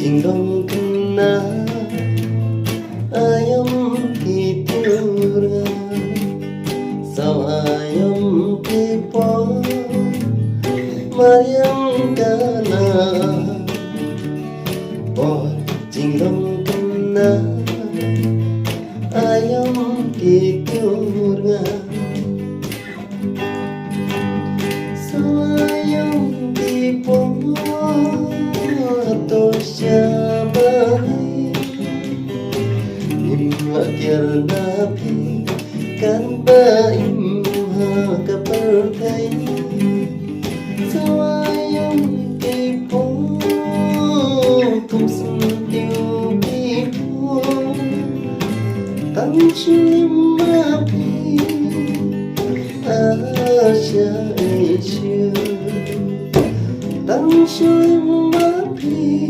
tình đông kena ayam kitura sao ayam kipo Mariam kana tình đông kena ayam kitura sao ayam kipo Akhir Nabi kan baimha kepertai Sawayang ipo tum sentiu ipo Tan syulim api Asya isya Tan syulim api